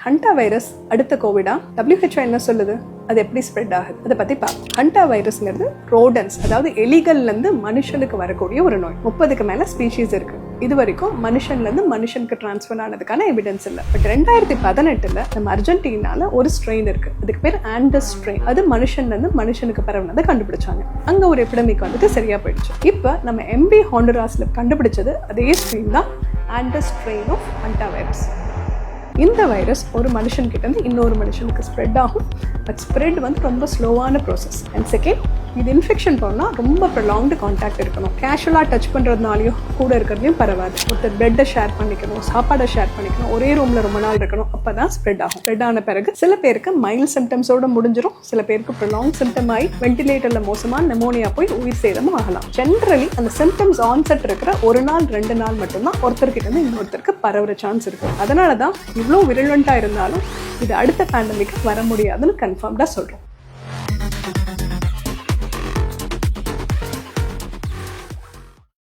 Hanta virus அடுத்த கோவிடா? WHO என்ன சொல்லுது? அது எப்படி ஸ்ப்ரெட் ஆகுது? அதை பத்தி பார்ப்போம். ஹண்டா வைரஸ்ங்கிறது ரோடன்ஸ், அதாவது எலிகள்ல இருந்து மனுஷனுக்கு வரக்கூடிய ஒரு நோய். 30க்கு மேல ஸ்பீஷீஸ் இருக்கு. இது வரைக்கும் மனுஷன்ல இருந்து மனுஷனுக்கு டிரான்ஸ்ஃபர் ஆனதுக்கான எவிடன்ஸ் இல்லை. பட் 2018 நம்ம அர்ஜென்டினால ஒரு ஸ்ட்ரெயின் இருக்கு. அதுக்கு பேர் ஆண்டஸ் ஸ்ட்ரெயின். அது மனுஷன்ல இருந்து மனுஷனுக்கு பரவுனதை கண்டுபிடிச்சாங்க. அங்க ஒரு எபிடமிக் வந்துட்டு சரியா போயிடுச்சு. இப்ப நம்ம MB ஹாண்டுராஸ்ல கண்டுபிடிச்சது அதே ஸ்ட்ரெயின் தான், Andes strain of hanta virus. இந்த வைரஸ் ஒரு மனுஷன்கிட்ட இருந்து இன்னொரு மனுஷனுக்கு ஸ்ப்ரெட் ஆகும். பட் ஸ்ப்ரெட் வந்து ரொம்ப ஸ்லோவான ப்ராசஸ். அண்ட் செகண்ட், இது இன்ஃபெக்ஷன் போனால் ரொம்ப ப்ரொலாங்டு கான்டாக்ட் இருக்கணும். கேஷுவலாக டச் பண்ணுறதுனாலையும் கூட இருக்கிறதையும் பரவாது. ஒருத்தர் பெட்டை ஷேர் பண்ணிக்கணும், சாப்பாடை ஷேர் பண்ணிக்கணும், ஒரே ரூமில் ரொம்ப நாள் இருக்கணும். அப்போ தான் ஸ்ப்ரெட் ஆகும். ஸ்ப்ரெட் ஆன பிறகு சில பேருக்கு மைல்ட் சிம்டம்ஸோட முடிஞ்சிடும். சில பேருக்கு ப்ரொலாங் சிம்டம் ஆகி வென்டிலேட்டரில் மோசமாக நெமோனியா போய் உயிர் சேதமும் ஆகலாம். ஜென்ரலி அந்த சிம்டம்ஸ் ஆன்செட் இருக்கிற 1 நாள் 2 நாள் மட்டும்தான் ஒருத்தர்கிட்ட இருந்து இன்னொருத்தருக்கு பரவுற சான்ஸ் இருக்கு. அதனால தான் இவ்வளோ விரலண்டா இருந்தாலும் இது அடுத்த பேண்டமிக் வர முடியாதுன்னு கன்ஃபார்ம்டா சொல்றோம்.